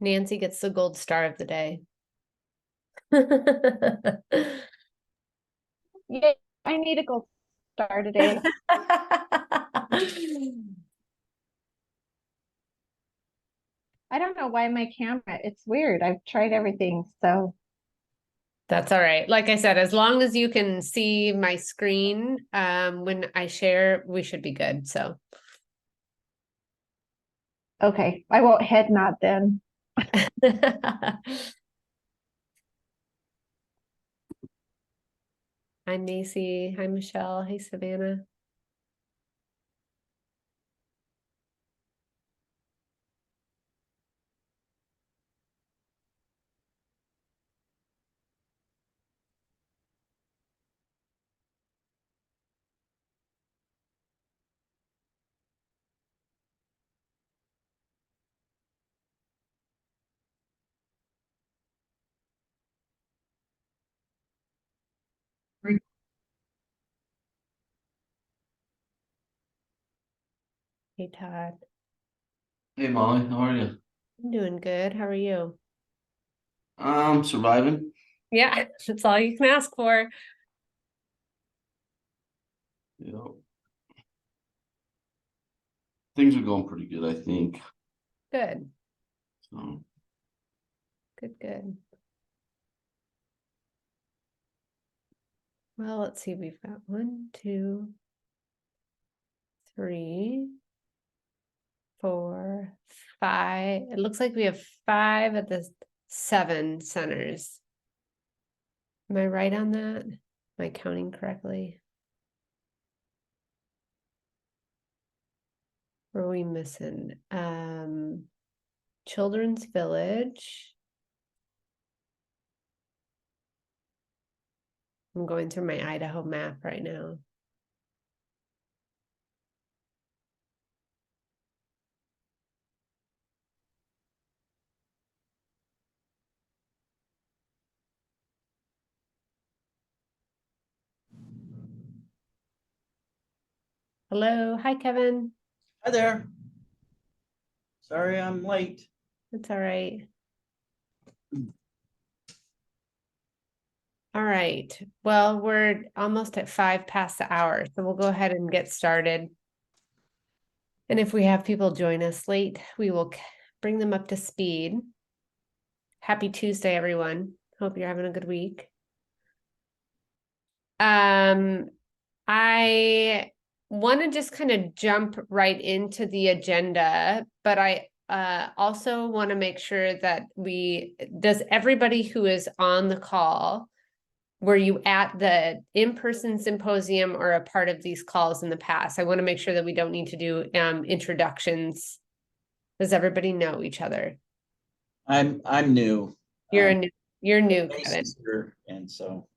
Nancy gets the gold star of the day. Yeah, I need a gold star today. I don't know why my camera, it's weird. I've tried everything, so. That's all right. Like I said, as long as you can see my screen when I share, we should be good. So Okay, I won't head nod then. Hi, Macy. Hi, Michelle. Hey, Savannah. Hey, Todd. Hey Molly, how are you? I'm doing good. How are you? Surviving. Yeah, that's all you can ask for. You know, things are going pretty good, I think. Good, So, good. Well, let's see. We've got 1, 2, 3, 4, 5. It looks like we have 5 at the 7 centers. Am I right on that? Am I counting correctly? What are we missing? Children's Village. I'm going through my Idaho map right now. Hello. Hi, Kevin. Hi there. Sorry I'm late. That's all right. All right. Well, we're almost at 5 past the hour, so we'll go ahead and get started. And if we have people join us late, we will bring them up to speed. Happy Tuesday, everyone. Hope you're having a good week. I want to just kind of jump right into the agenda, but I also want to make sure that does everybody who is on the call, were you at the in-person symposium or a part of these calls in the past? I want to make sure that we don't need to do introductions. Does everybody know each other? I'm new. You're new, Grace Kevin. is here, and so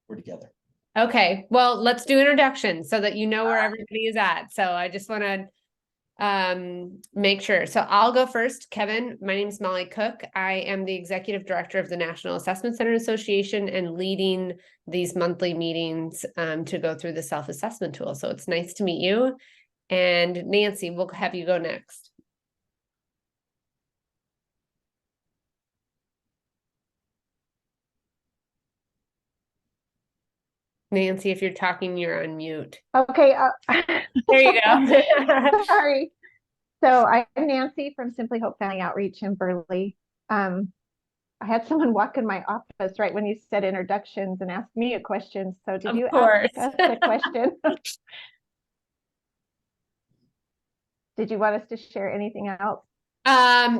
we're together. Okay, well, let's do introductions so that you know where everybody is at. So I just want to make sure. So I'll go first. Kevin, my name is Molly Cook. I am the executive director of the National Assessment Center Association and leading these monthly meetings to go through the self-assessment tool. So it's nice to meet you. And Nancy, we'll have you go next. Nancy, if you're talking, you're on mute. Okay. There you go. Sorry. So I'm Nancy from Simply Hope Family Outreach in Burley. I had someone walk in my office right when you said introductions and asked me a question. So did you ask us a question? Did you want us to share anything else?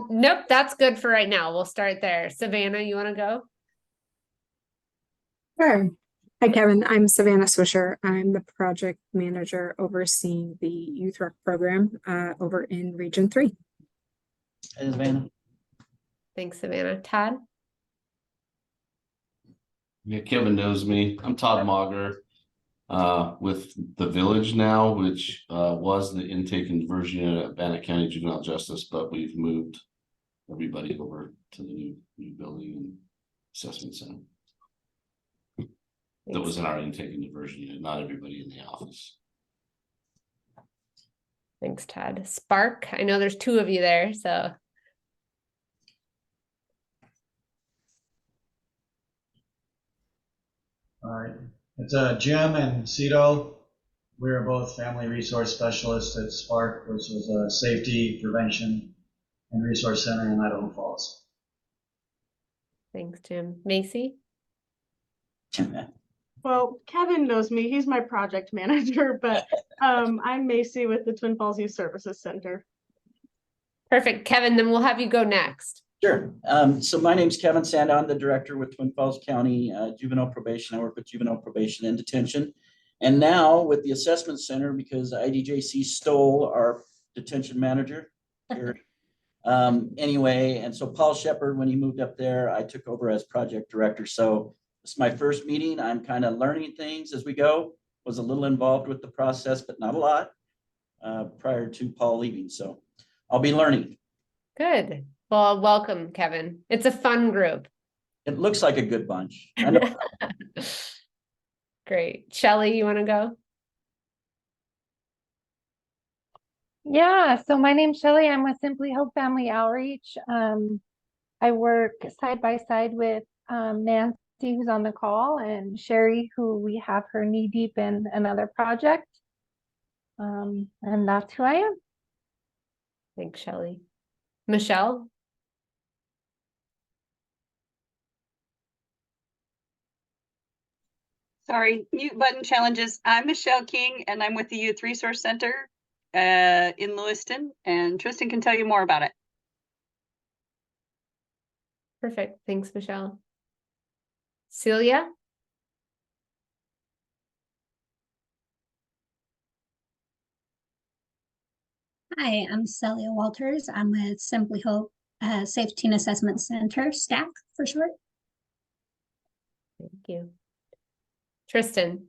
Nope, that's good for right now. We'll start there. Savannah, you want to go? Sure. Hi, Kevin. I'm Savannah Swisher. I'm the project manager overseeing the Youth Rec program over in Region 3. Hey, Savannah. Thanks, Savannah. Todd? Yeah, Kevin knows me. I'm Todd Mauger with the Village now, which was the intake and diversion unit at Bannock County Juvenile Justice, but we've moved everybody over to the new building and assessment center. That was in our intake and diversion unit, not everybody in the office. Thanks, Todd. Spark, I know there's 2 of you there, so. All right. It's Jim and Cito. We're both family resource specialists at Spark, which is a safety, prevention, and resource center in Idaho Falls. Thanks, Jim. Macy? Well, Kevin knows me. He's my project manager, but I'm Macy with the Twin Falls Youth Services Center. Perfect. Kevin, then we'll have you go next. Sure. So my name's Kevin Sanda. I'm the director with Twin Falls County Juvenile Probation. I work with juvenile probation and detention. And now with the assessment center, because IDJC stole our detention manager. Gary. Anyway, and so Paul Shepard, when he moved up there, I took over as project director. So it's my first meeting. I'm kind of learning things as we go. Was a little involved with the process, but not a lot prior to Paul leaving. So I'll be learning. Good. Well, welcome, Kevin. It's a fun group. It looks like a good bunch. I know. Great. Shelley, you want to go? Yeah, so my name's Shelley. I'm with Simply Hope Family Outreach. I work side by side with Nancy, who's on the call, and Sherry, who we have her knee deep in another project. And that's who I am. Thanks, Shelley. Michelle? Sorry, mute button challenges. I'm Michelle King and I'm with the Youth Resource Center in Lewiston, and Tristan can tell you more about it. Perfect. Thanks, Michelle. Celia? Hi, I'm Celia Walters. I'm with Simply Hope Safety and Assessment Center, STAC for short. Thank you. Tristan?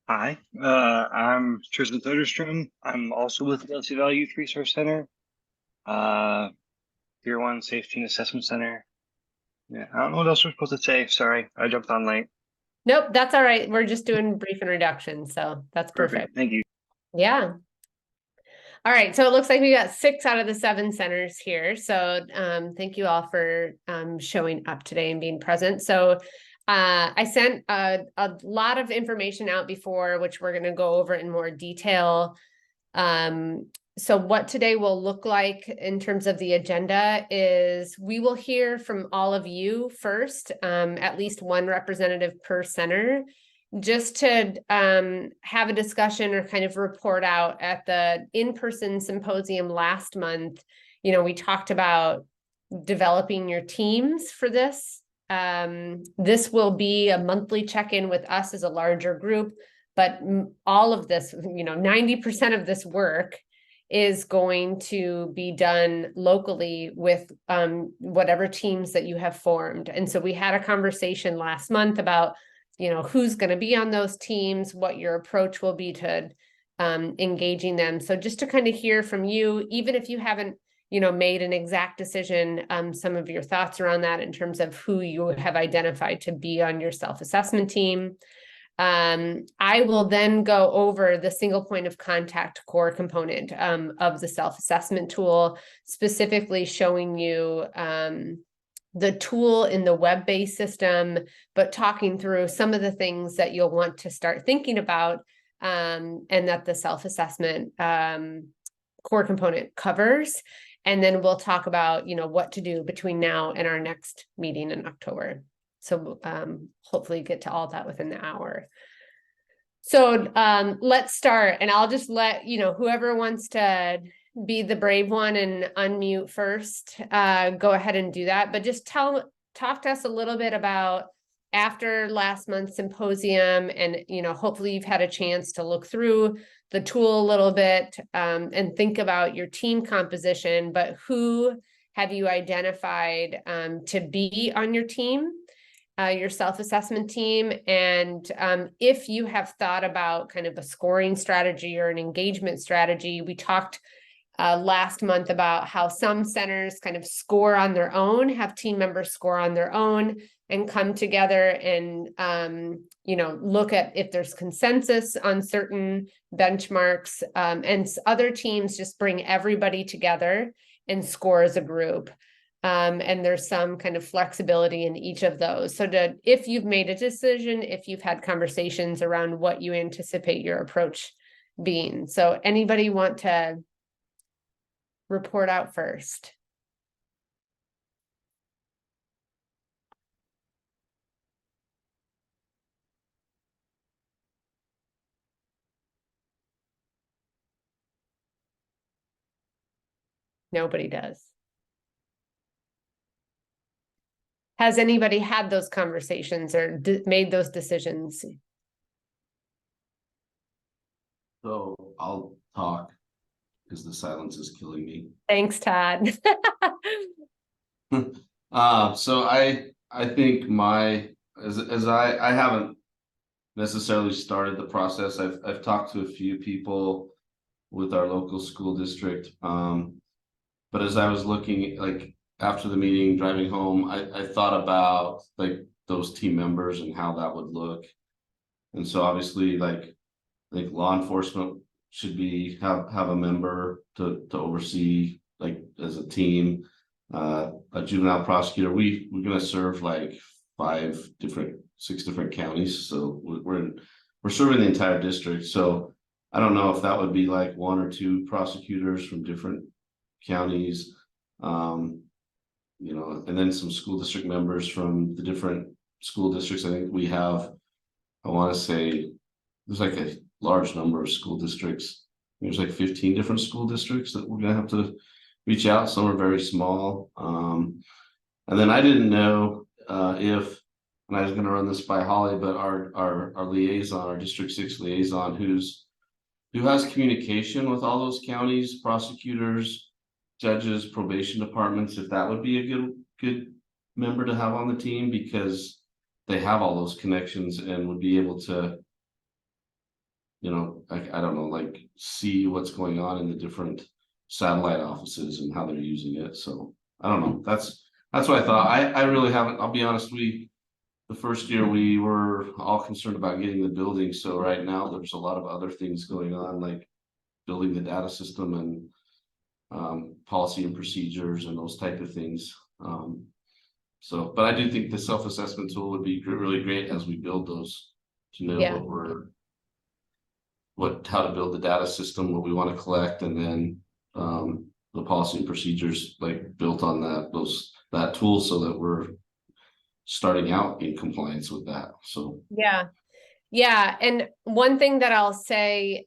Hi, I'm Tristan Soderstrom. I'm also with the Elsie Valley Youth Resource Center, Tier 1 Safety and Assessment Center. Yeah, I don't know what else we're supposed to say. Sorry, I jumped on late. Nope, that's all right. We're just doing brief introductions, so that's perfect. Thank you. Yeah. All right, so it looks like we got 6 out of the 7 centers here. So thank you all for showing up today and being present. So I sent a lot of information out before, which we're going to go over in more detail. So what today will look like in terms of the agenda is we will hear from all of you first, at least one representative per center, just to have a discussion or kind of report out at the in-person symposium last month. You know, we talked about developing your teams for this. This will be a monthly check-in with us as a larger group, but all of this, you know, 90% of this work is going to be done locally with whatever teams that you have formed. And so we had a conversation last month about, you know, who's going to be on those teams, what your approach will be to engaging them. So just to kind of hear from you, even if you haven't, you know, made an exact decision, some of your thoughts around that in terms of who you have identified to be on your self-assessment team. I will then go over the single point of contact core component of the self-assessment tool, specifically showing you the tool in the web-based system, but talking through some of the things that you'll want to start thinking about and that the self-assessment core component covers. And then we'll talk about, you know, what to do between now and our next meeting in October. So hopefully get to all that within the hour. So let's start, and I'll just let, you know, whoever wants to be the brave one and unmute first, go ahead and do that. But just talk to us a little bit about after last month's symposium, and, you know, hopefully you've had a chance to look through the tool a little bit and think about your team composition, but who have you identified to be on your team? Your self-assessment team, and if you have thought about kind of a scoring strategy or an engagement strategy. We talked last month about how some centers kind of score on their own, have team members score on their own and come together and you know, look at if there's consensus on certain benchmarks, and other teams just bring everybody together and score as a group. And there's some kind of flexibility in each of those. So if you've made a decision, if you've had conversations around what you anticipate your approach being. So anybody want to report out first? Nobody does. Has anybody had those conversations or made those decisions? So I'll talk because the silence is killing me. Thanks, Todd. So I think I haven't necessarily started the process. I've talked to a few people with our local school district. But as I was looking, like after the meeting, driving home, I thought about like those team members and how that would look. And so obviously, like law enforcement should have a member to oversee, like as a team. A juvenile prosecutor. We're gonna serve like 6 different counties, so we're serving the entire district. So I don't know if that would be like 1 or 2 prosecutors from different counties, you know, and then some school district members from the different school districts. I think we have, I want to say there's like a large number of school districts. There's like 15 different school districts that we're gonna have to reach out. Some are very small. And then I didn't know if, and I was gonna run this by Holly, but our liaison, our District 6 liaison, who has communication with all those counties, prosecutors, judges, probation departments, if that would be a good member to have on the team, because they have all those connections and would be able to, you know, I don't know, like see what's going on in the different satellite offices and how they're using it. So I don't know. That's what I thought. I really haven't, I'll be honest, the first year we were all concerned about getting the building. So right now there's a lot of other things going on, like building the data system and policy and procedures and those type of things. So, but I do think the self-assessment tool would be really great as we build those, to know how to build the data system, what we want to collect, and then the policy and procedures like built on that tool, so that we're starting out in compliance with that. So yeah. And one thing that I'll say,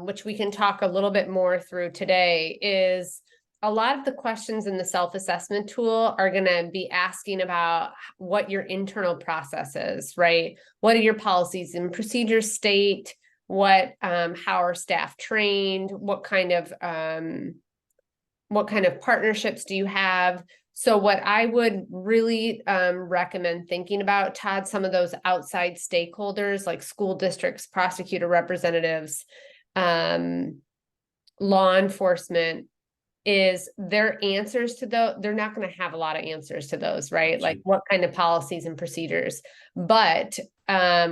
which we can talk a little bit more through today, is a lot of the questions in the self-assessment tool are going to be asking about what your internal process is, right? What are your policies and procedures state? How are staff trained? What kind of partnerships do you have? So what I would really recommend thinking about, Todd, some of those outside stakeholders like school districts, prosecutor representatives, law enforcement, is their answers to those. They're not going to have a lot of answers to those, right? Like what kind of policies and procedures, but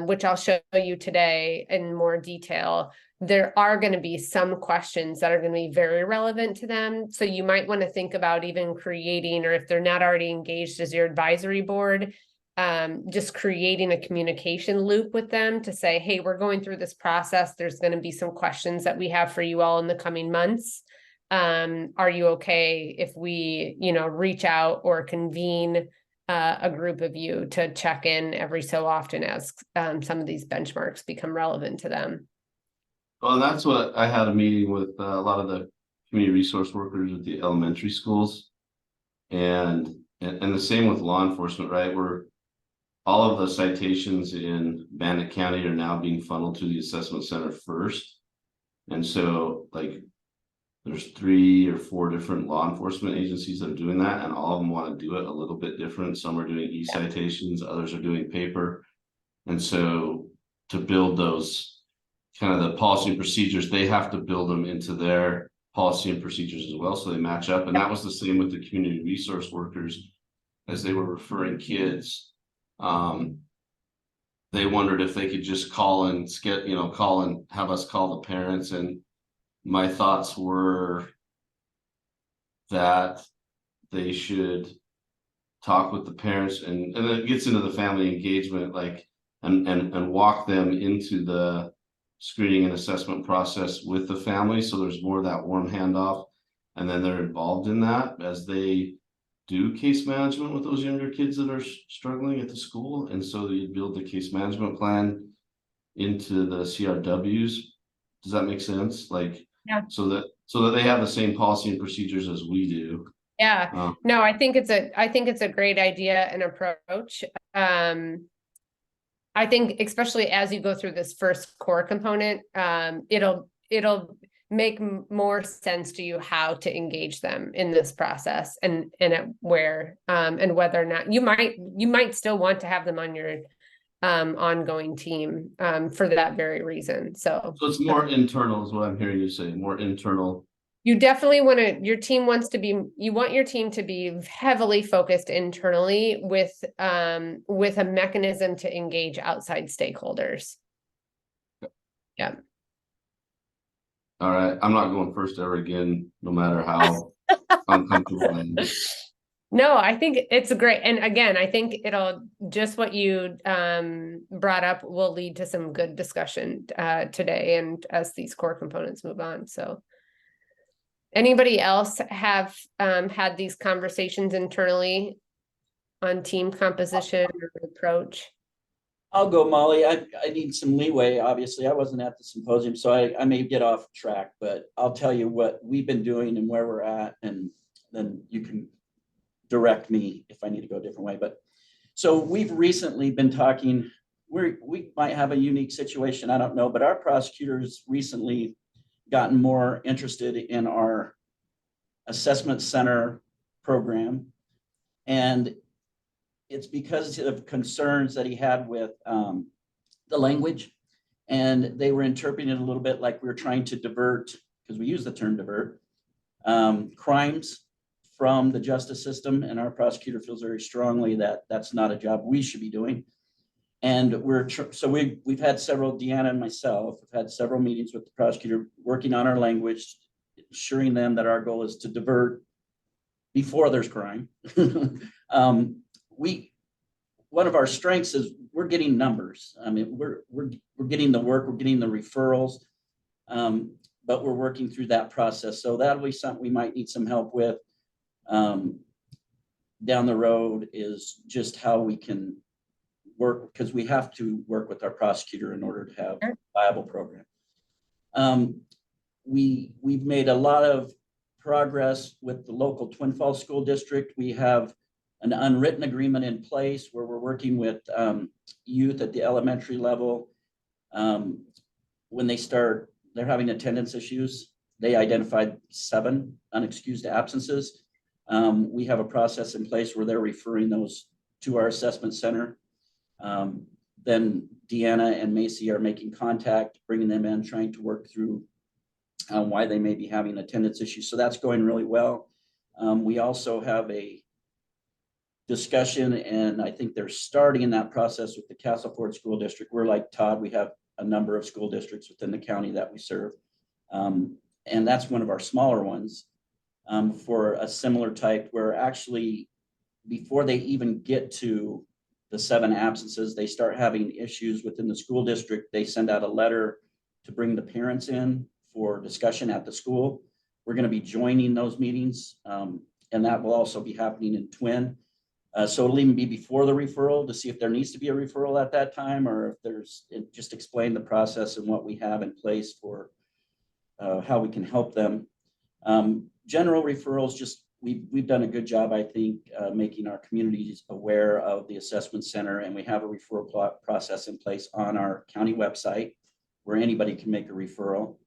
which I'll show you today in more detail. There are going to be some questions that are going to be very relevant to them. So you might want to think about even creating, or if they're not already engaged as your advisory board, just creating a communication loop with them to say, hey, we're going through this process. There's going to be some questions that we have for you all in the coming months. Are you okay if we, reach out or convene a group of you to check in every so often as some of these benchmarks become relevant to them? Well, that's what I had a meeting with a lot of the community resource workers at the elementary schools, and the same with law enforcement, right? Where all of the citations in Bannock County are now being funneled to the assessment center first. And so like there's 3 or 4 different law enforcement agencies that are doing that, and all of them want to do it a little bit different. Some are doing e-citations, others are doing paper. And so to build those kind of the policy and procedures, they have to build them into their policy and procedures as well, so they match up. And that was the same with the community resource workers as they were referring kids. They wondered if they could just call and have us call the parents. And my thoughts were that they should talk with the parents, and it gets into the family engagement, like, and walk them into the screening and assessment process with the family. So there's more of that warm handoff. And then they're involved in that as they do case management with those younger kids that are struggling at the school. And so you build the case management plan into the CRWs. Does that make sense? Like, Yeah. So that they have the same policy and procedures as we do. Yeah, no, I think it's a great idea and approach. I think especially as you go through this first core component, it'll make more sense to you how to engage them in this process and where and whether or not you might still want to have them on your ongoing team for that very reason. So it's more internal is what I'm hearing you say, more internal. You definitely want you want your team to be heavily focused internally with a mechanism to engage outside stakeholders. Yeah. All right. I'm not going first ever again, no matter how uncomfortable I am. No, I think it's great. And again, I think it'll just what you brought up will lead to some good discussion today and as these core components move on. So anybody else have had these conversations internally on team composition or approach? I'll go, Molly. I need some leeway. Obviously, I wasn't at the symposium, so I may get off track, but I'll tell you what we've been doing and where we're at, and then you can direct me if I need to go a different way. But so we've recently been talking, we might have a unique situation, I don't know, but our prosecutors recently gotten more interested in our assessment center program. And it's because of concerns that he had with the language. And they were interpreting it a little bit like we were trying to divert, because we use the term divert, crimes from the justice system. And our prosecutor feels very strongly that that's not a job we should be doing. And we've had several, Deanna and myself, have had several meetings with the prosecutor working on our language, assuring them that our goal is to divert before there's crime. One of our strengths is we're getting numbers. I mean, we're getting the work, we're getting the referrals, but we're working through that process. So that'll be something we might need some help with down the road, is just how we can work, because we have to work with our prosecutor in order to have a viable program. We've made a lot of progress with the local Twin Falls School District. We have an unwritten agreement in place where we're working with youth at the elementary level. When they're having attendance issues, they identified 7 unexcused absences. We have a process in place where they're referring those to our assessment center. Then Deanna and Macy are making contact, bringing them in, trying to work through why they may be having attendance issues. So that's going really well. We also have a discussion, and I think they're starting in that process with the Castleford School District. We're like Todd, we have a number of school districts within the county that we serve. And that's one of our smaller ones for a similar type, where actually before they even get to the 7 absences, they start having issues within the school district. They send out a letter to bring the parents in for discussion at the school. We're going to be joining those meetings, and that will also be happening in Twin. So it'll even be before the referral to see if there needs to be a referral at that time, or if there's, just explain the process and what we have in place for how we can help them. General referrals, just we've done a good job, I think, making our communities aware of the assessment center, and we have a referral process in place on our county website where anybody can make a referral.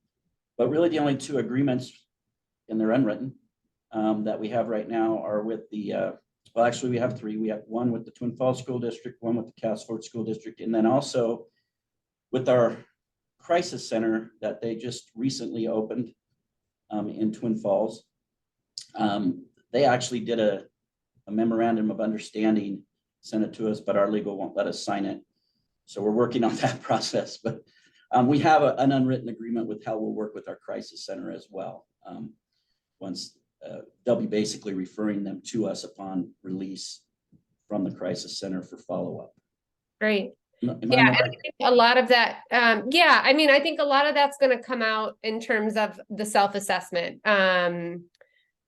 But really the only 2 agreements, and they're unwritten, that we have right now are with the well, actually we have 3. We have one with the Twin Falls School District, one with the Castleford School District, and then also with our crisis center that they just recently opened in Twin Falls. They actually did a memorandum of understanding, sent it to us, but our legal won't let us sign it. So we're working on that process, but we have an unwritten agreement with how we'll work with our crisis center as well. Once they'll be basically referring them to us upon release from the crisis center for follow-up. Great. Am I Yeah, on and the I think a lot of that, yeah, I mean, I think a lot of that's gonna come out in terms of the self-assessment.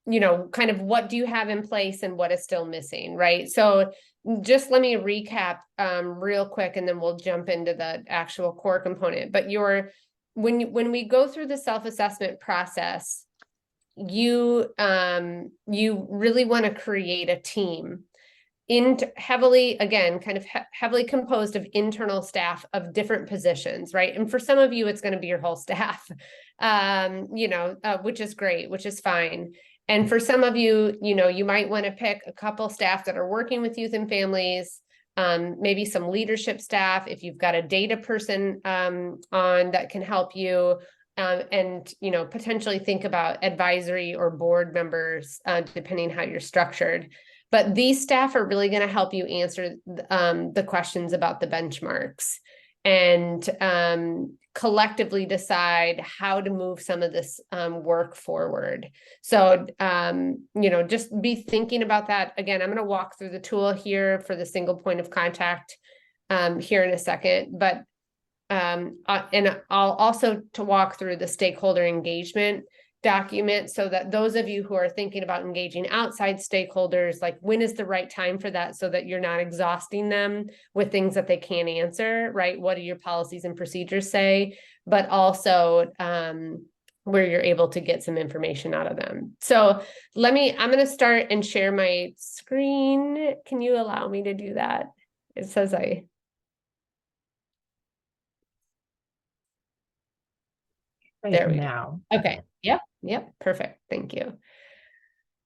You know, kind of what do you have in place and what is still missing, right? So just let me recap real quick and then we'll jump into the actual core component. But when we go through the self-assessment process, you really want to create a team heavily, again, kind of heavily composed of internal staff of different positions, right? And for some of you, it's going to be your whole staff, you know, which is great, which is fine. And for some of you, you know, you might want to pick a couple staff that are working with youth and families, maybe some leadership staff, if you've got a data person on that can help you, and, you know, potentially think about advisory or board members, depending how you're structured. But these staff are really going to help you answer the questions about the benchmarks and collectively decide how to move some of this work forward. So, you know, just be thinking about that. Again, I'm going to walk through the tool here for the single point of contact here in a second, but and I'll also to walk through the stakeholder engagement document so that those of you who are thinking about engaging outside stakeholders, like when is the right time for that so that you're not exhausting them with things that they can't answer, right? What do your policies and procedures say? But also where you're able to get some information out of them. So I'm going to start and share my screen. Can you allow me to do that? It says there we go. Okay. Yep. Perfect. Thank you.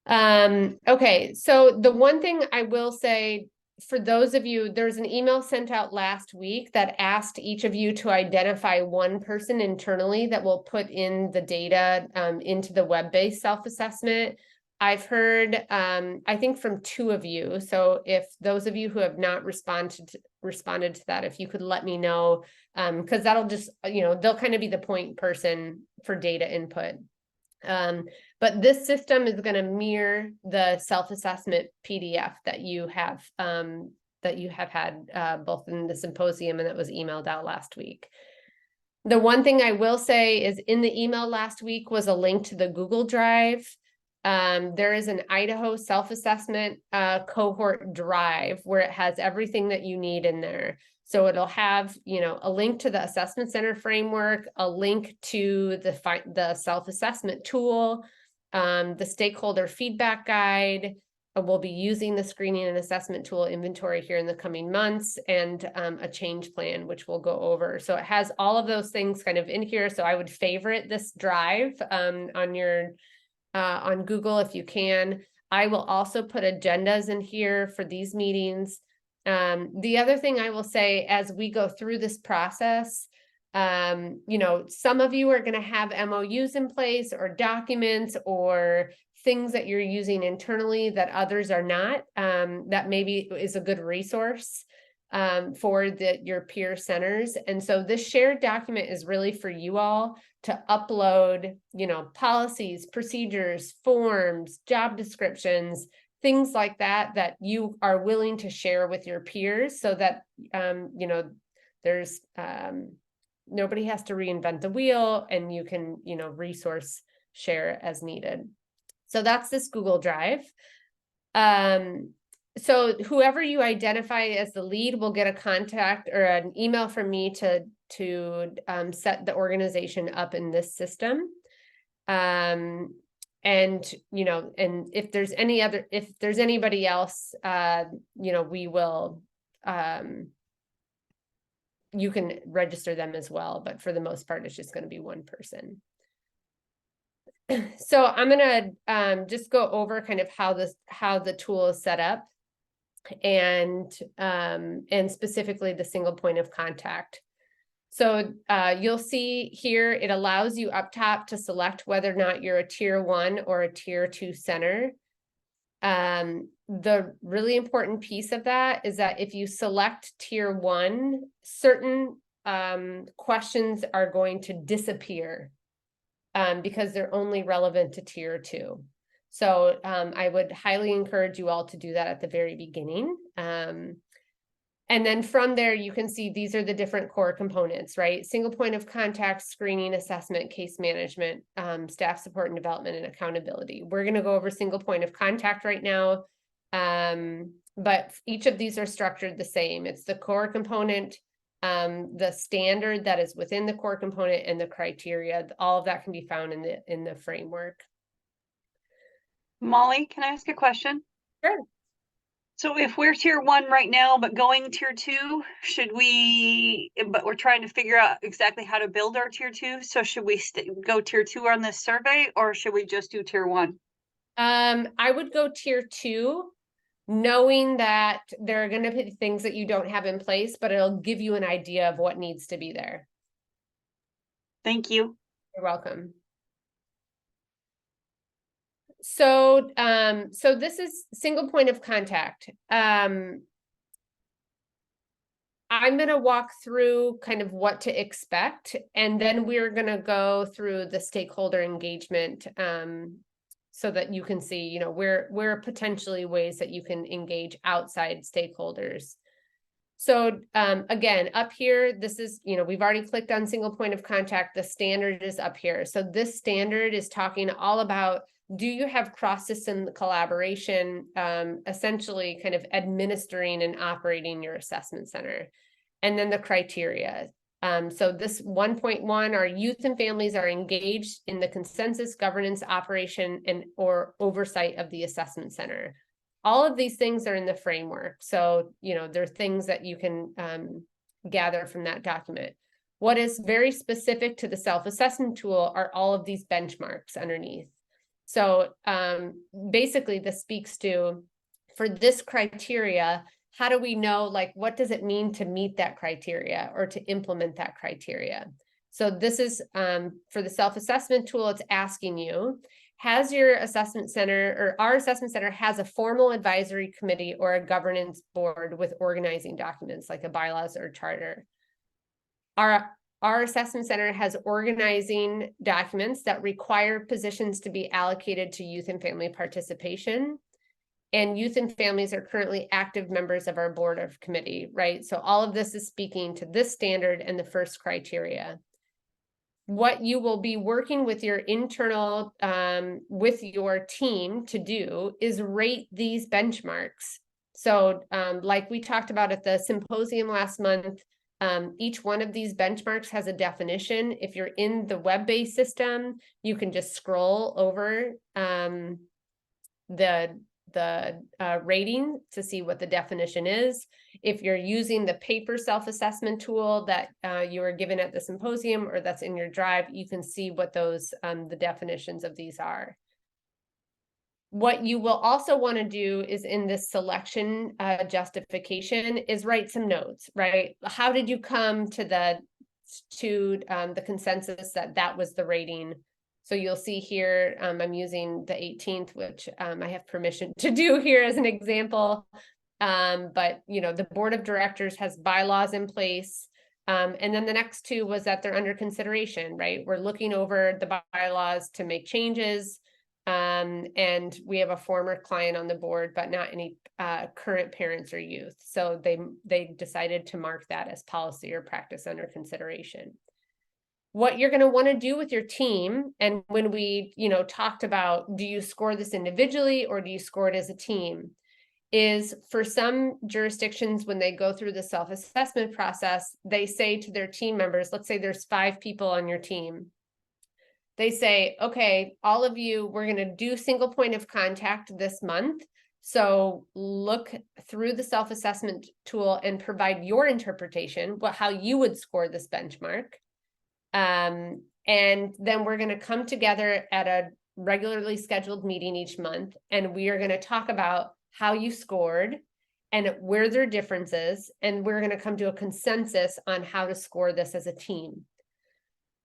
Okay. So the one thing I will say for those of you, there's an email sent out last week that asked each of you to identify one person internally that will put in the data into the web-based self-assessment. I've heard, I think from 2 of you. So if those of you who have not responded to that, if you could let me know, because that'll just, you know, they'll kind of be the point person for data input. But this system is going to mirror the self-assessment PDF that you have had both in the symposium and that was emailed out last week. The one thing I will say is in the email last week was a link to the Google Drive. There is an Idaho self-assessment cohort drive where it has everything that you need in there. So it'll have, you know, a link to the assessment center framework, a link to the self-assessment tool, the stakeholder feedback guide. We'll be using the screening and assessment tool inventory here in the coming months and a change plan, which we'll go over. So it has all of those things kind of in here. So I would favorite this drive on Google if you can. I will also put agendas in here for these meetings. The other thing I will say as we go through this process, you know, some of you are going to have MOUs in place or documents or things that you're using internally that others are not, that maybe is a good resource for your peer centers. And so this shared document is really for you all to upload, you know, policies, procedures, forms, job descriptions, things like that, that you are willing to share with your peers so that, you know, there's, nobody has to reinvent the wheel and you can, you know, resource share as needed. So that's this Google Drive. So whoever you identify as the lead will get a contact or an email from me to set the organization up in this system. And, you know, and if there's anybody else, you know, we will, you can register them as well, but for the most part, it's just going to be one person. So I'm going to just go over kind of how the tool is set up and specifically the single point of contact. So you'll see here, it allows you up top to select whether or not you're a tier 1 or a tier 2 center. The really important piece of that is that if you select tier 1, certain questions are going to disappear because they're only relevant to tier 2. So I would highly encourage you all to do that at the very beginning. And then from there, you can see these are the different core components, right? Single point of contact, screening, assessment, case management, staff support and development, and accountability. We're going to go over single point of contact right now. But each of these are structured the same. It's the core component, the standard that is within the core component, and the criteria. All of that can be found in the framework. Molly, can I ask a question? Sure. So if we're tier 1 right now, but going tier 2, but we're trying to figure out exactly how to build our tier 2. So should we go tier 2 on this survey, or should we just do tier 1? I would go tier 2, knowing that there are going to be things that you don't have in place, but it'll give you an idea of what needs to be there. Thank you. You're welcome. So, so this is single point of contact. I'm going to walk through kind of what to expect, and then we're going to go through the stakeholder engagement, so that you can see, you know, where are potentially ways that you can engage outside stakeholders. So again, up here, this is, you know, we've already clicked on single point of contact. The standard is up here. So this standard is talking all about, do you have cross-system collaboration, essentially kind of administering and operating your assessment center? And then the criteria. So this 1.1, our youth and families are engaged in the consensus, governance, operation, and or oversight of the assessment center. All of these things are in the framework. So, you know, there are things that you can gather from that document. What is very specific to the self-assessment tool are all of these benchmarks underneath. So basically this speaks to, for this criteria, how do we know, like, what does it mean to meet that criteria or to implement that criteria? So this is for the self-assessment tool, it's asking you, has your assessment center, or our assessment center has a formal advisory committee or a governance board with organizing documents like a bylaws or charter? Our assessment center has organizing documents that require positions to be allocated to youth and family participation. And youth and families are currently active members of our board of committee, right? So all of this is speaking to this standard and the first criteria. What you will be working with your internal, with your team to do is rate these benchmarks. So like we talked about at the symposium last month, each one of these benchmarks has a definition. If you're in the web-based system, you can just scroll over the rating to see what the definition is. If you're using the paper self-assessment tool that you were given at the symposium or that's in your drive, you can see what those the definitions of these are. What you will also want to do is in this selection justification is write some notes, right? How did you come to the consensus that was the rating? So you'll see here, I'm using the 18th, which I have permission to do here as an example. But, you know, the board of directors has bylaws in place. And then the next two was that they're under consideration, right? We're looking over the bylaws to make changes. And we have a former client on the board, but not any current parents or youth. So they decided to mark that as policy or practice under consideration. What you're going to want to do with your team, and when we, you know, talked about, do you score this individually or do you score it as a team, is for some jurisdictions, when they go through the self-assessment process, they say to their team members, let's say there's 5 people on your team. They say, okay, all of you, we're going to do single point of contact this month. So look through the self-assessment tool and provide your interpretation, how you would score this benchmark. And then we're going to come together at a regularly scheduled meeting each month, and we are going to talk about how you scored and where there are differences, and we're going to come to a consensus on how to score this as a team.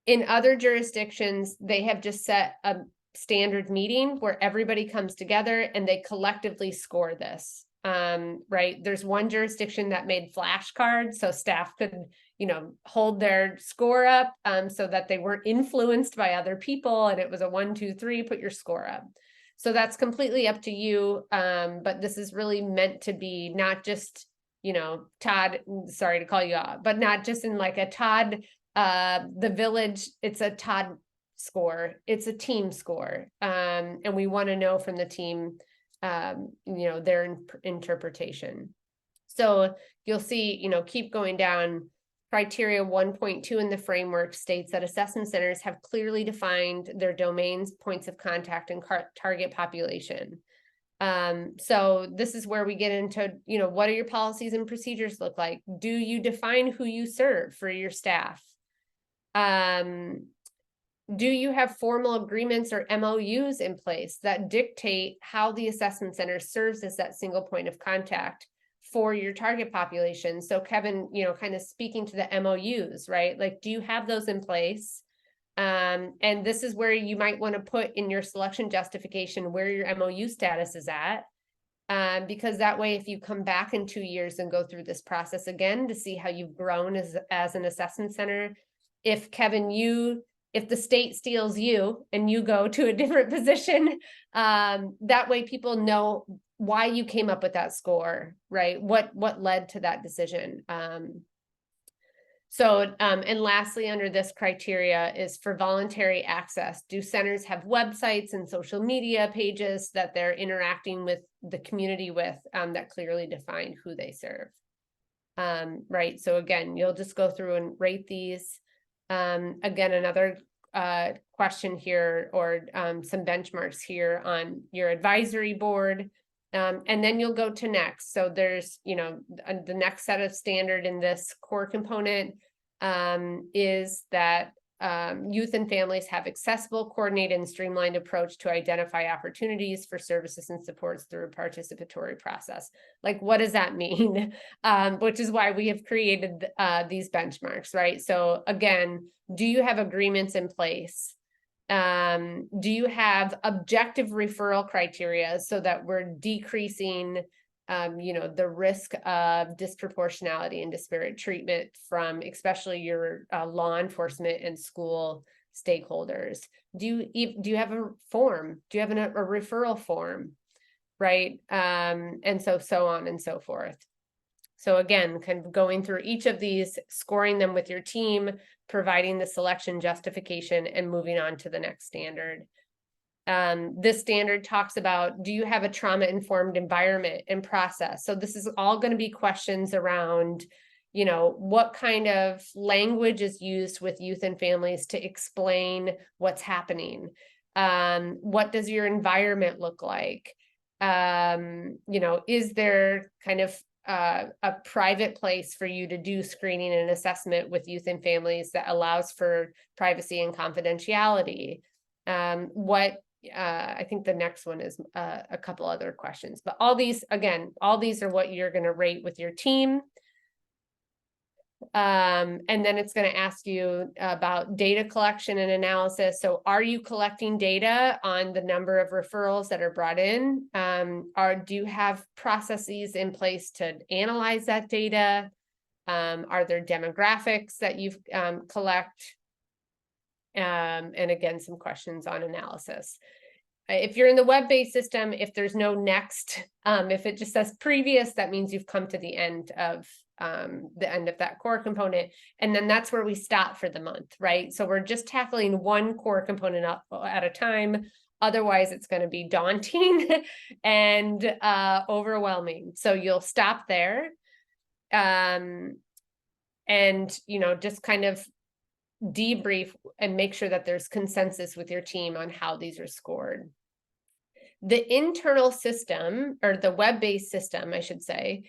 In other jurisdictions, they have just set a standard meeting where everybody comes together and they collectively score this. Right? There's one jurisdiction that made flashcards so staff could, you know, hold their score up so that they weren't influenced by other people, and it was a 1, 2, 3, put your score up. So that's completely up to you. But this is really meant to be not just, you know, Todd, sorry to call you out, but not just in like a Todd, the village, it's a Todd score, it's a team score. And we want to know from the team, you know, their interpretation. So you'll see, you know, keep going down. Criteria 1.2 in the framework states that assessment centers have clearly defined their domains, points of contact, and target population. So this is where we get into, you know, what do your policies and procedures look like? Do you define who you serve for your staff? Do you have formal agreements or MOUs in place that dictate how the assessment center serves as that single point of contact for your target population? So Kevin, you know, kind of speaking to the MOUs, right? Like, do you have those in place? And this is where you might want to put in your selection justification where your MOU status is at. Because that way, if you come back in 2 years and go through this process again to see how you've grown as an assessment center, if Kevin, if the state steals you and you go to a different position, that way people know why you came up with that score, right? What led to that decision. And lastly, under this criteria is for voluntary access. Do centers have websites and social media pages that they're interacting with the community with, that clearly define who they serve? Right, so again, you'll just go through and rate these. Again, another question here, or some benchmarks here on your advisory board. And then you'll go to next. So there's, you know, the next set of standard in this core component is that youth and families have accessible, coordinated, and streamlined approach to identify opportunities for services and supports through a participatory process. Like, what does that mean? Which is why we have created these benchmarks, right? So again, do you have agreements in place? Do you have objective referral criteria so that we're decreasing, you know, the risk of disproportionality and disparate treatment from especially your law enforcement and school stakeholders? Do you have a form? Do you have a referral form, right? And so on and so forth. So again, kind of going through each of these, scoring them with your team, providing the selection justification, and moving on to the next standard. This standard talks about, do you have a trauma-informed environment and process? So this is all going to be questions around, you know, what kind of language is used with youth and families to explain what's happening? What does your environment look like? You know, is there kind of a private place for you to do screening and assessment with youth and families that allows for privacy and confidentiality? I think the next one is a couple other questions, but all these, again, all these are what you're going to rate with your team. And then it's going to ask you about data collection and analysis. So are you collecting data on the number of referrals that are brought in? Do you have processes in place to analyze that data? Are there demographics that you've collect? And again, some questions on analysis. If you're in the web-based system, if there's no next, if it just says previous, that means you've come to the end of that core component. And then that's where we stop for the month, right? So we're just tackling one core component up at a time. Otherwise, it's going to be daunting and overwhelming. So you'll stop there. And, you know, just kind of debrief and make sure that there's consensus with your team on how these are scored. The internal system, or the web-based system, I should say,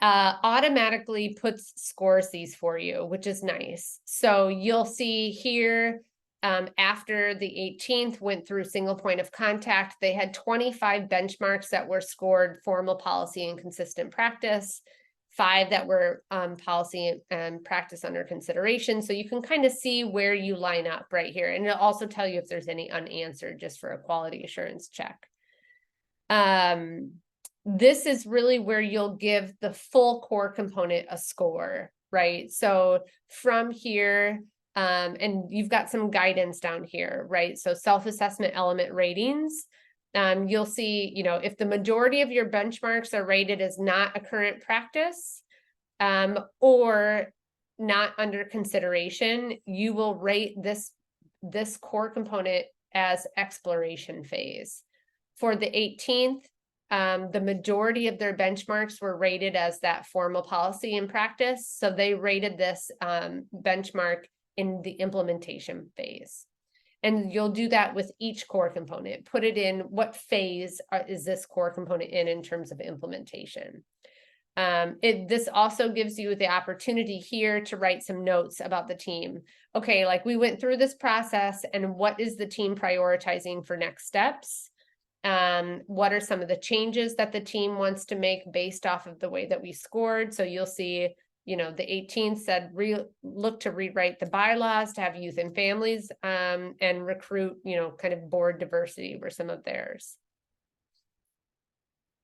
automatically scores these for you, which is nice. So you'll see here, after the 18th went through single point of contact, they had 25 benchmarks that were scored formal policy and consistent practice, 5 that were policy and practice under consideration. So you can kind of see where you line up right here. And it'll also tell you if there's any unanswered, just for a quality assurance check. This is really where you'll give the full core component a score, right? So from here, and you've got some guidance down here, right? So self-assessment element ratings. you'll see, you know, if the majority of your benchmarks are rated as not a current practice, or not under consideration, you will rate this core component as exploration phase. For the 18th, the majority of their benchmarks were rated as that formal policy and practice. So they rated this benchmark in the implementation phase. And you'll do that with each core component. Put it in what phase is this core component in terms of implementation. This also gives you the opportunity here to write some notes about the team. Okay, like we went through this process, and what is the team prioritizing for next steps? What are some of the changes that the team wants to make based off of the way that we scored? So you'll see, you know, the 18th said look to rewrite the bylaws to have youth and families and recruit, you know, kind of board diversity were some of theirs.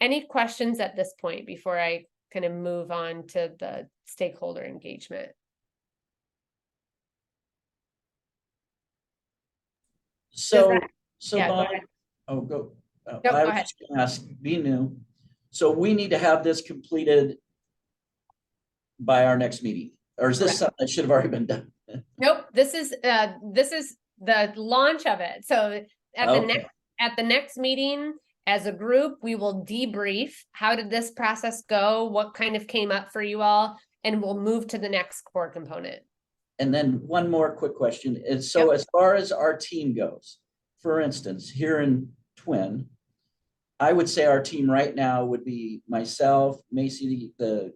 Any questions at this point before I kind of move on to the stakeholder engagement? So, yeah, go Molly, ahead. oh, go. Go I was ahead. just gonna ask, be new. So we need to have this completed by our next meeting, or is this Correct. something that should have already been done? Nope, this is the launch of it. So Okay. at the next meeting, as a group, we will debrief. How did this process go? What kind of came up for you all? And we'll move to the next core component. And then one more quick question is, so Yep. as far as our team goes, for instance, here in Twin, I would say our team right now would be myself, Macy, the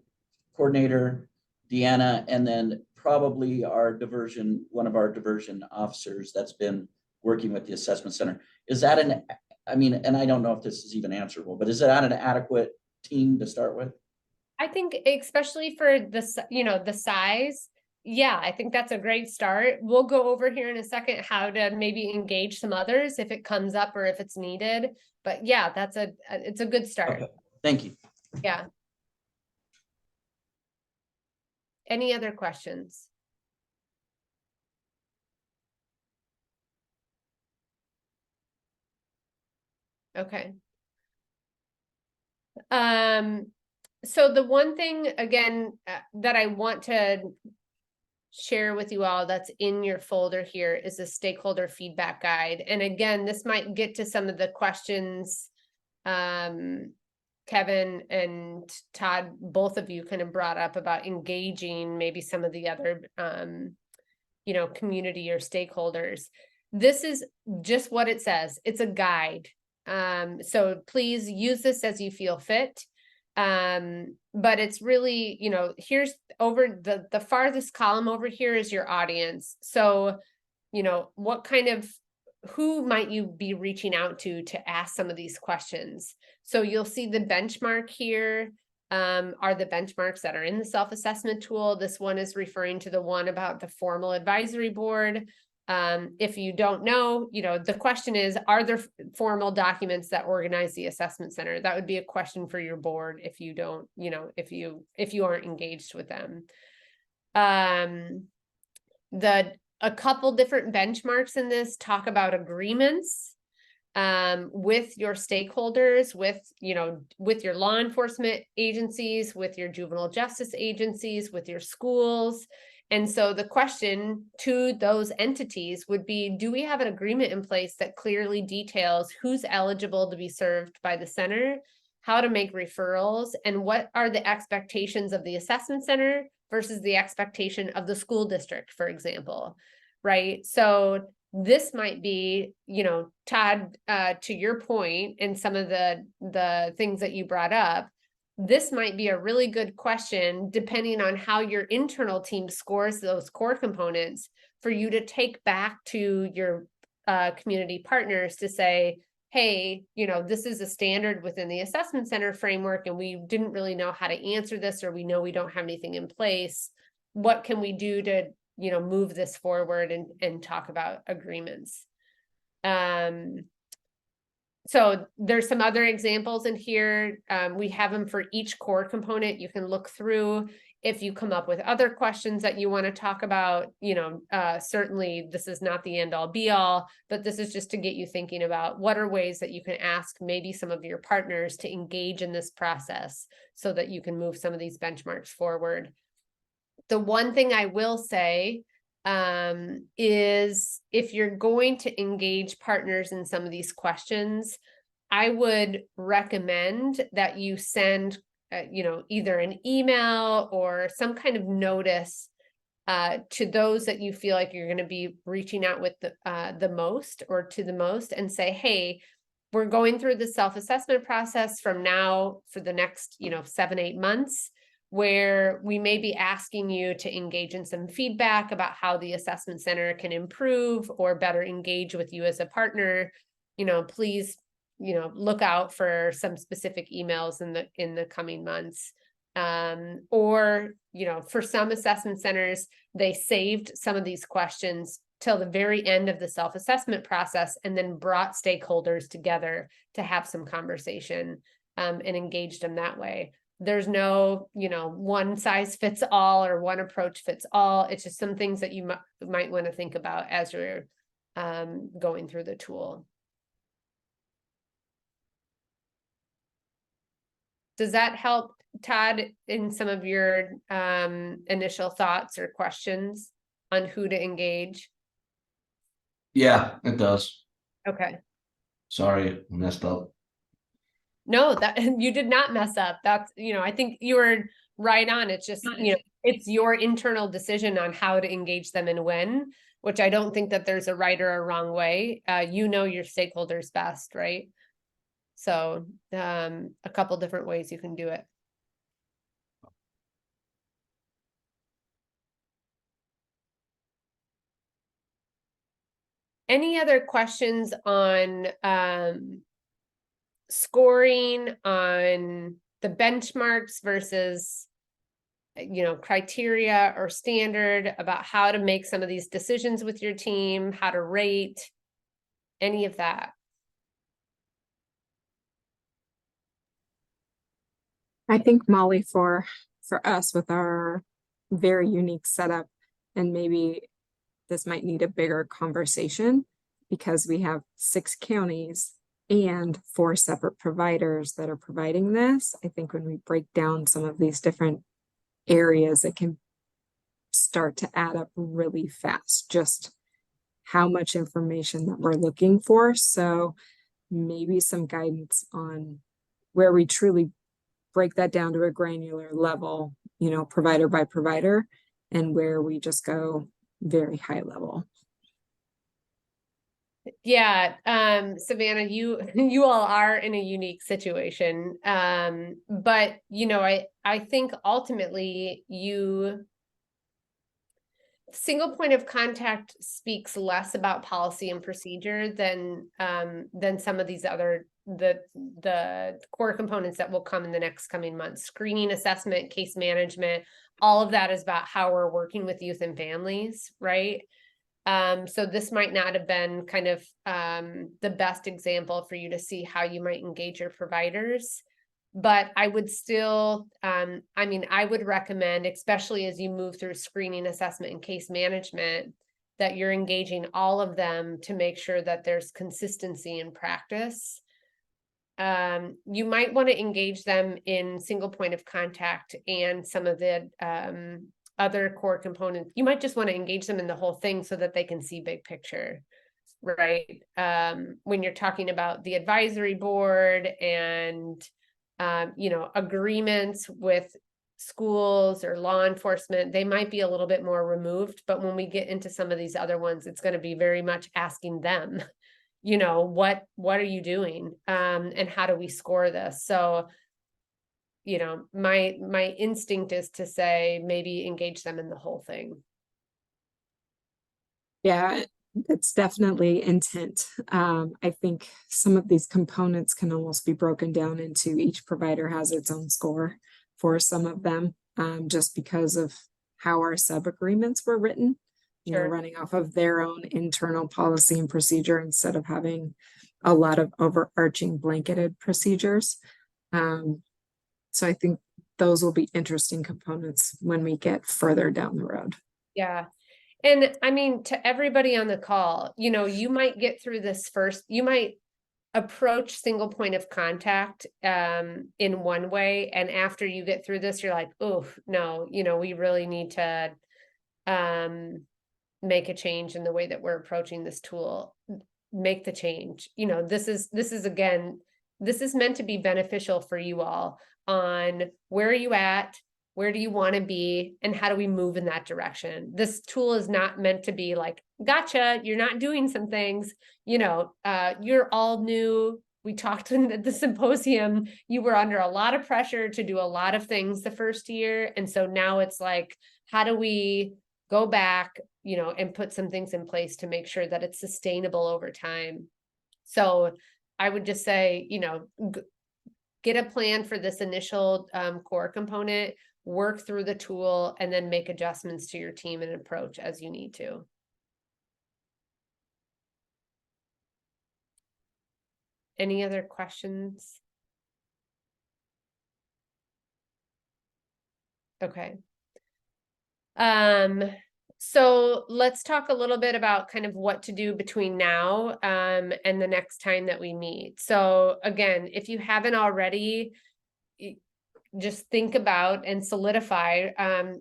coordinator, Deanna, and then probably one of our diversion officers that's been working with the assessment center. Is that I mean, and I don't know if this is even answerable, but is that an adequate team to start with? I think especially for the size, yeah, I think that's a great start. We'll go over here in a second how to maybe engage some others if it comes up or if it's needed. But yeah, it's a good start. Okay. Thank you. Yeah. Any other questions? Okay. So the one thing again that I want to share with you all that's in your folder here is a stakeholder feedback guide. And again, this might get to some of the questions Kevin and Todd, both of you kind of brought up about engaging maybe some of the other community or stakeholders. This is just what it says. It's a guide. So please use this as you feel fit. But it's really, here's over the farthest column over here is your audience. So, who might you be reaching out to ask some of these questions? So you'll see the benchmark here are the benchmarks that are in the self-assessment tool. This one is referring to the one about the formal advisory board. If you don't know, the question is, are there formal documents that organize the assessment center? That would be a question for your board if you don't, if you aren't engaged with them. A couple different benchmarks in this talk about agreements with your stakeholders, with your law enforcement agencies, with your juvenile justice agencies, with your schools. And so the question to those entities would be, do we have an agreement in place that clearly details who's eligible to be served by the center, how to make referrals, and what are the expectations of the assessment center versus the expectation of the school district, for example, right? So this might be, Todd, to your point, and some of the things that you brought up, this might be a really good question, depending on how your internal team scores those core components, for you to take back to your community partners to say, hey, this is a standard within the assessment center framework, and we didn't really know how to answer this, or we know we don't have anything in place. What can we do to, move this forward and talk about agreements? So there's some other examples in here. We have them for each core component. You can look through. If you come up with other questions that you want to talk about, certainly this is not the end all be all, but this is just to get you thinking about what are ways that you can ask maybe some of your partners to engage in this process so that you can move some of these benchmarks forward. The one thing I will say is if you're going to engage partners in some of these questions, I would recommend that you send either an email or some kind of notice to those that you feel like you're going to be reaching out with the most or to the most, and say, hey, we're going through the self-assessment process from now for the next 7-8 months, where we may be asking you to engage in some feedback about how the assessment center can improve or better engage with you as a partner. Please look out for some specific emails in the coming months. Or for some assessment centers, they saved some of these questions till the very end of the self-assessment process and then brought stakeholders together to have some conversation and engaged them that way. There's no, one size fits all or one approach fits all. It's just some things that you might want to think about as you're going through the tool. Does that help, Todd, in some of your initial thoughts or questions on who to engage? Yeah, it does. Okay. Sorry, I messed up. No, that you did not mess up. That's, I think you were right on. It's just, it's your internal decision on how to engage them and when, which I don't think that there's a right or a wrong way. Your stakeholders best, right? So a couple different ways you can do it. Any other questions on scoring, on the benchmarks versus criteria or standard, about how to make some of these decisions with your team, how to rate, any of that? I think, Molly, for us with our very unique setup, and maybe this might need a bigger conversation because we have 6 counties and 4 separate providers that are providing this. I think when we break down some of these different areas, it can start to add up really fast, just how much information that we're looking for. So maybe some guidance on where we truly break that down to a granular level, provider by provider, and where we just go very high level. Yeah, Savannah, you all are in a unique situation. But I think ultimately single point of contact speaks less about policy and procedure than some of these other the core components that will come in the coming months. Screening, assessment, case management, all of that is about how we're working with youth and families, right? So this might not have been kind of the best example for you to see how you might engage your providers. But I would still, I would recommend, especially as you move through screening, assessment, and case management, that you're engaging all of them to make sure that there's consistency in practice. You might want to engage them in single point of contact and some of the other core components. You might just want to engage them in the whole thing so that they can see big picture, right? When you're talking about the advisory board and agreements with schools or law enforcement, they might be a little bit more removed. But when we get into some of these other ones, it's going to be very much asking them, what are you doing? And how do we score this? So, my instinct is to say, maybe engage them in the whole thing. Yeah, it's definitely intent. I think some of these components can almost be broken down into each provider has its own score for some of them, just because of how our sub-agreements were written, Sure. Running off of their own internal policy and procedure instead of having a lot of overarching blanketed procedures. So I think those will be interesting components when we get further down the road. Yeah. And I mean, to everybody on the call, you know, you might get through this first, you might approach single point of contact in one way. And after you get through this, you're like, oh, no, you know, we really need to make a change in the way that we're approaching this tool. Make the change. You know, this is again, this is meant to be beneficial for you all on where are you at, where do you want to be, and how do we move in that direction? This tool is not meant to be like, gotcha, you're not doing some things, you know, you're all new. We talked at the symposium, you were under a lot of pressure to do a lot of things the first year. And so now it's like, how do we go back, you know, and put some things in place to make sure that it's sustainable over time? So I would just say, you know, get a plan for this initial core component, work through the tool, and then make adjustments to your team and approach as you need to. Any other questions? Okay. So let's talk a little bit about kind of what to do between now and the next time that we meet. So again, if you haven't already, just think about and solidify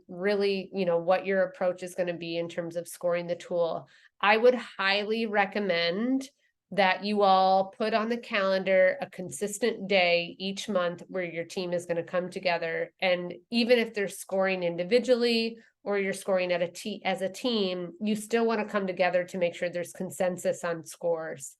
really, you know, what your approach is going to be in terms of scoring the tool. I would highly recommend that you all put on the calendar a consistent day each month where your team is going to come together. And even if they're scoring individually or you're scoring as a team, you still want to come together to make sure there's consensus on scores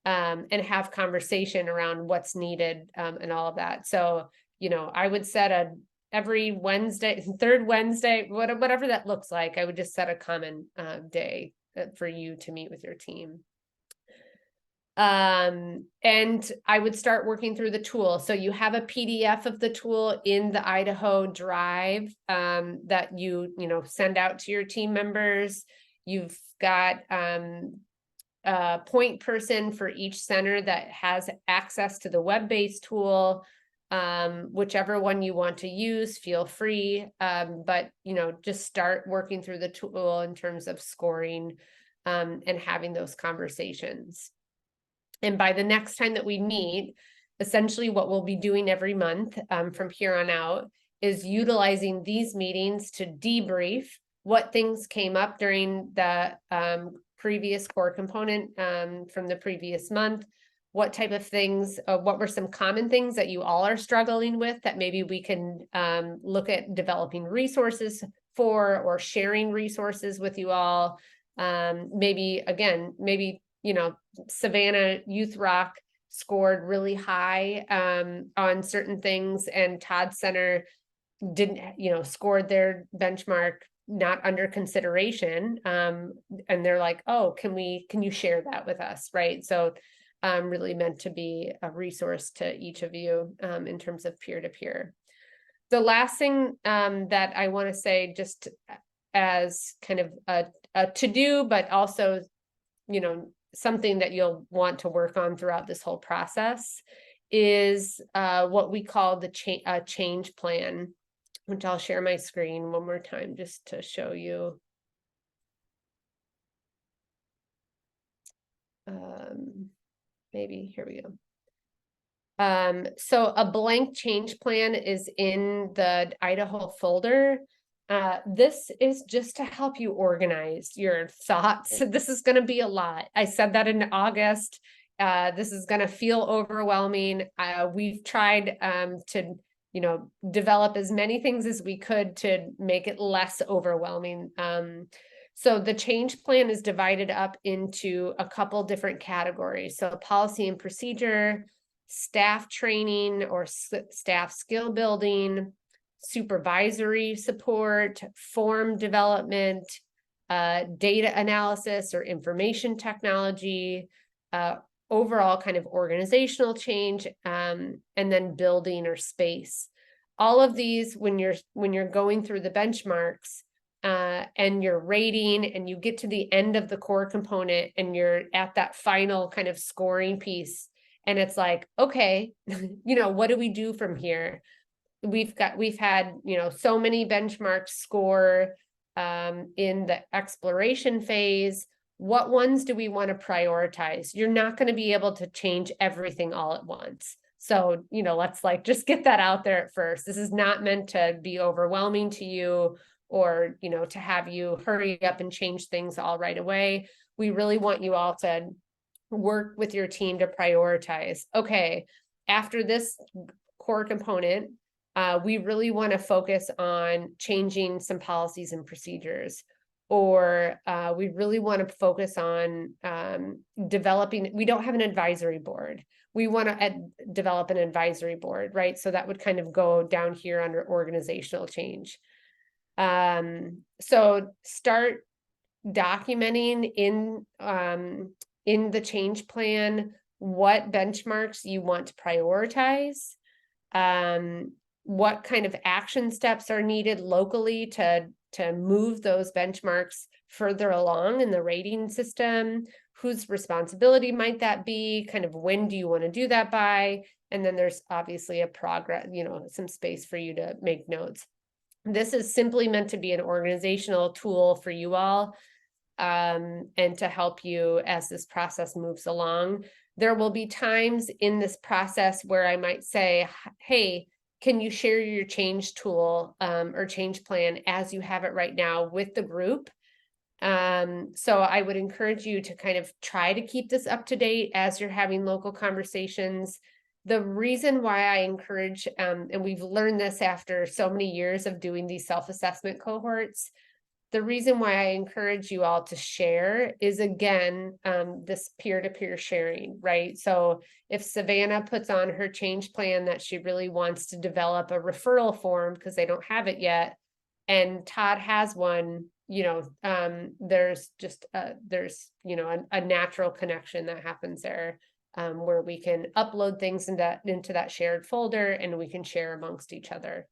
and have conversation around what's needed and all of that. So, you know, I would set every Wednesday, third Wednesday, whatever that looks like, I would just set a common day for you to meet with your team. And I would start working through the tool. So you have a PDF of the tool in the Idaho Drive that you know, send out to your team members. You've got a point person for each center that has access to the web-based tool. Whichever one you want to use, feel free. But, you know, just start working through the tool in terms of scoring and having those conversations. And by the next time that we meet, essentially what we'll be doing every month from here on out is utilizing these meetings to debrief what things came up during the previous core component from the previous month, what type of things, what were some common things that you all are struggling with that maybe we can look at developing resources for or sharing resources with you all. Maybe, you know, Savannah Youth Rock scored really high on certain things, and Todd Center didn't, you know, scored their benchmark not under consideration. And they're like, oh, can you share that with us? Right. So really meant to be a resource to each of you in terms of peer-to-peer. The last thing that I want to say, just as kind of a to-do, but also, you know, something that you'll want to work on throughout this whole process is what we call the change plan, which I'll share my screen one more time just to show you. Maybe here we go. So a blank change plan is in the Idaho folder. This is just to help you organize your thoughts. This is going to be a lot. I said that in August. This is going to feel overwhelming. We've tried to, you know, develop as many things as we could to make it less overwhelming. So the change plan is divided up into a couple different categories. So policy and procedure, staff training or staff skill building, supervisory support, form development, data analysis or information technology, overall kind of organizational change, and then building or space. All of these, when you're going through the benchmarks, and you're rating and you get to the end of the core component and you're at that final kind of scoring piece and it's like, okay, you know, what do we do from here? we've had, you know, so many benchmarks score in the exploration phase. What ones do we want to prioritize? You're not going to be able to change everything all at once. So, you know, let's like just get that out there at first. This is not meant to be overwhelming to you or, you know, to have you hurry up and change things all right away. We really want you all to work with your team to prioritize. Okay, after this core component, we really want to focus on changing some policies and procedures, or we really want to focus on developing. We don't have an advisory board. We want to develop an advisory board, right? So that would kind of go down here under organizational change. So start documenting in the change plan what benchmarks you want to prioritize, what kind of action steps are needed locally to move those benchmarks further along in the rating system, whose responsibility might that be, kind of when do you want to do that by, and then there's obviously a progress, you know, some space for you to make notes. This is simply meant to be an organizational tool for you all, and to help you as this process moves along. There will be times in this process where I might say, hey, can you share your change tool or change plan as you have it right now with the group? So I would encourage you to kind of try to keep this up to date as you're having local conversations. The reason why I encourage, and we've learned this after so many years of doing these self-assessment cohorts, the reason why I encourage you all to share is, again, this peer-to-peer sharing, right? So if Savannah puts on her change plan that she really wants to develop a referral form because they don't have it yet, and Todd has one, you know, there's just, you know, a natural connection that happens there, where we can upload things into that shared folder and we can share amongst each other.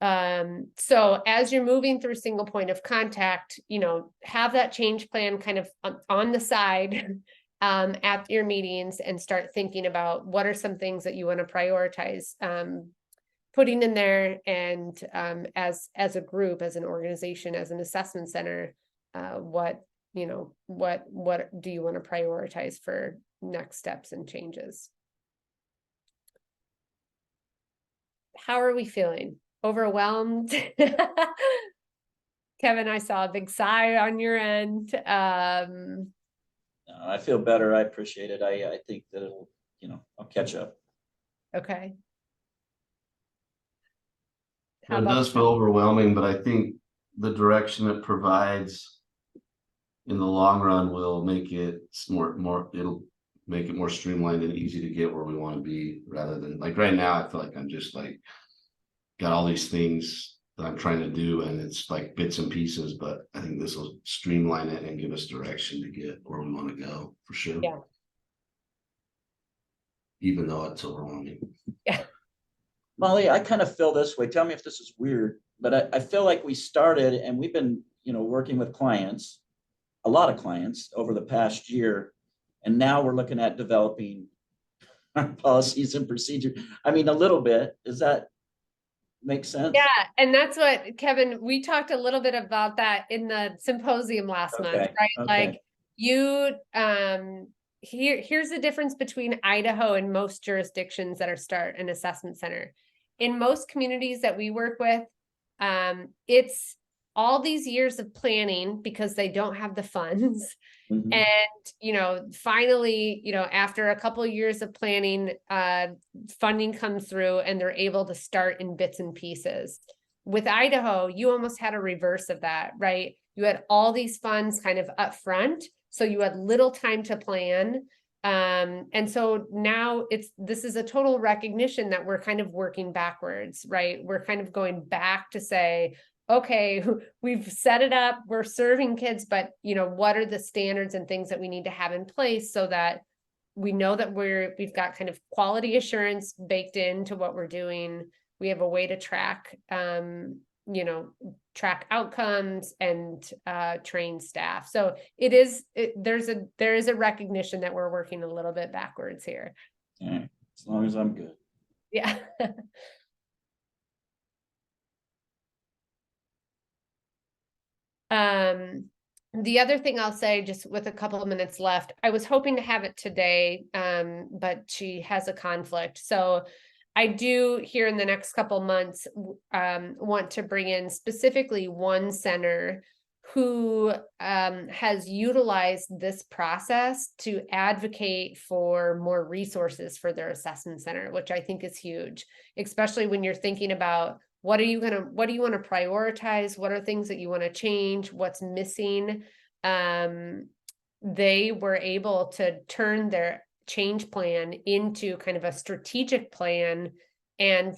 So as you're moving through single point of contact, you know, have that change plan kind of on the side at your meetings and start thinking about what are some things that you want to prioritize putting in there, and as a group, as an organization, as an assessment center, what do you want to prioritize for next steps and changes? How are we feeling? Overwhelmed? Kevin, I saw a big sigh on your end. I feel better. I appreciate it. I think that it'll, you know, I'll catch up. Okay. It does feel overwhelming, but I think the direction it provides in the long run will make it it'll make it more streamlined and easy to get where we want to be, rather than like right now, I feel like I'm just like got all these things that I'm trying to do and it's like bits and pieces, but I think this will streamline it and give us direction to get where we want to go for sure. Yeah. Even though it's overwhelming. Yeah. Molly, I kind of feel this way. Tell me if this is weird, but I feel like we started and we've been, you know, working with clients, a lot of clients over the past year. And now we're looking at developing our policies and procedures. I mean, a little bit, does that make sense? Yeah, and that's what, Kevin, we talked a little bit about that in the symposium last month, right? Okay. Like you, here's the difference between Idaho and most jurisdictions that are START and assessment center. In most communities that we work with, it's all these years of planning because they don't have the funds. Mhm. And, you know, finally, you know, after a couple of years of planning, funding comes through and they're able to start in bits and pieces. With Idaho, you almost had a reverse of that, right? You had all these funds kind of up front, so you had little time to plan. And so now this is a total recognition that we're kind of working backwards, right? We're kind of going back to say, okay, we've set it up, we're serving kids, but you know, what are the standards and things that we need to have in place so that we know that we've got kind of quality assurance baked into what we're doing. We have a way to track, track outcomes and train staff. So there is a recognition that we're working a little bit backwards here. All right. As long as I'm good. Yeah. The other thing I'll say, just with a couple of minutes left, I was hoping to have it today, but she has a conflict. So I do here in the next couple months, want to bring in specifically one center who has utilized this process to advocate for more resources for their assessment center, which I think is huge, especially when you're thinking about what do you want to prioritize? What are things that you want to change? What's missing? They were able to turn their change plan into kind of a strategic plan and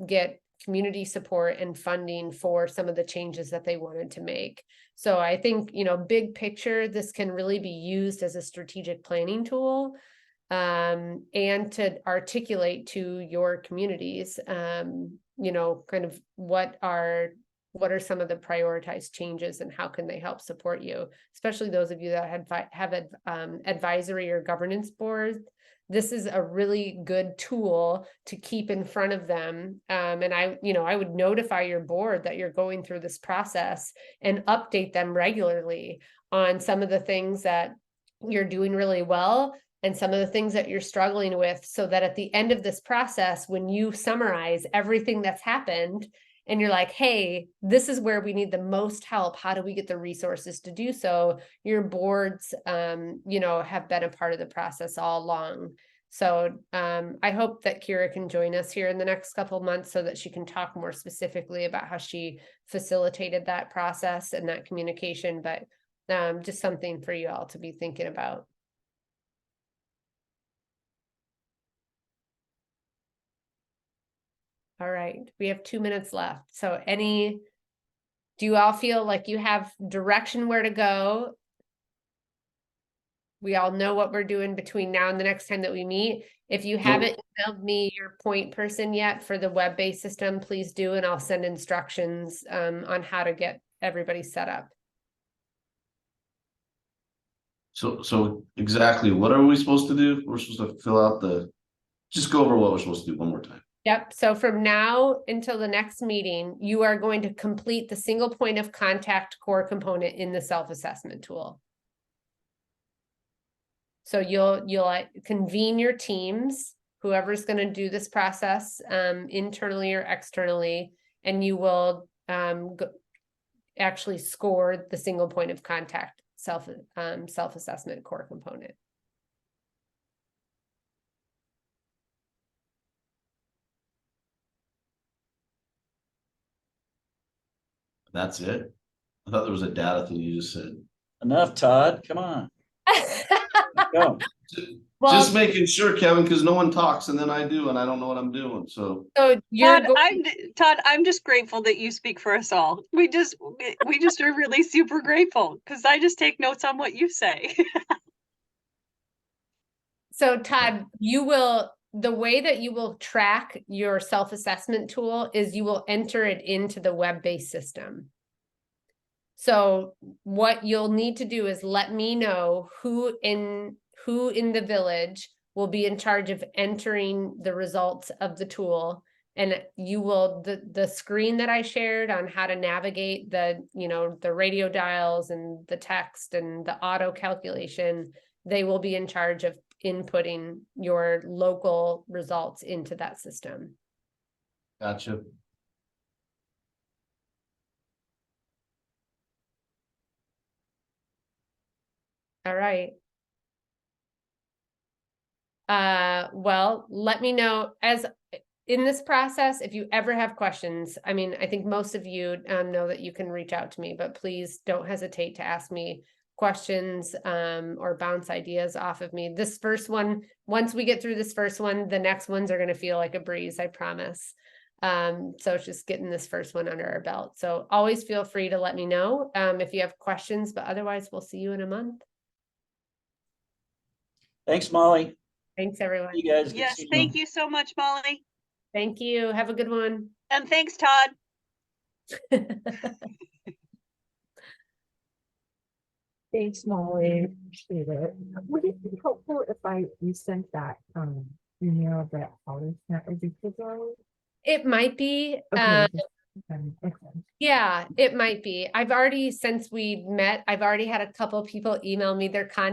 get community support and funding for some of the changes that they wanted to make. So I think, big picture, this can really be used as a strategic planning tool, and to articulate to your communities, kind of what are some of the prioritized changes and how can they help support you, especially those of you that have advisory or governance boards. This is a really good tool to keep in front of them. And I would notify your board that you're going through this process and update them regularly on some of the things that you're doing really well and some of the things that you're struggling with, so that at the end of this process, when you summarize everything that's happened and you're like, hey, this is where we need the most help, how do we get the resources to do so? Your boards, have been a part of the process all along. So I hope that Kira can join us here in the next couple of months so that she can talk more specifically about how she facilitated that process and that communication, but just something for you all to be thinking about. All right, we have 2 minutes left. So do you all feel like you have direction where to go? We all know what we're doing between now and the next time that we meet. If you haven't emailed me your point person yet for the web-based system, please do, and I'll send instructions on how to get everybody set up. So exactly, what are we supposed to do? We're supposed to fill out just go over what we're supposed to do one more time. Yep. So from now until the next meeting, you are going to complete the single point of contact core component in the self-assessment tool. So you'll convene your teams, whoever's going to do this process internally or externally, and you will actually score the single point of contact self-assessment core component. That's it? I thought there was a data thing you just said. Enough, Todd, come on. Go. Well, Just making sure, Kevin, because no one talks and then I do, and I don't know what I'm doing. So you're Todd, I'm just grateful that you speak for us all. We just are really super grateful because I just take notes on what you say. So Todd, the way that you will track your self-assessment tool is you will enter it into the web-based system. So what you'll need to do is let me know who in the village will be in charge of entering the results of the tool. And you will, the screen that I shared on how to navigate the radio dials and the text and the auto calculation, they will be in charge of inputting your local results into that system. gotcha. All right. Well, let me know as in this process, if you ever have questions. I mean, I think most of you know that you can reach out to me, but please don't hesitate to ask me questions or bounce ideas off of me. This first one, once we get through this first one, the next ones are going to feel like a breeze, I promise. So it's just getting this first one under our belt. So always feel free to let me know if you have questions, but otherwise we'll see you in a month. Thanks, Molly. Thanks, everyone. You guys. Yes, thank you so much, Molly. Thank you. Have a good one. And thanks, Todd. Thanks, Molly. Appreciate it. Would it be helpful if you sent that email that always not reachable? It might be, Okay. Okay. yeah, it might be. I've already, since we met, I've already had a couple people email me their contact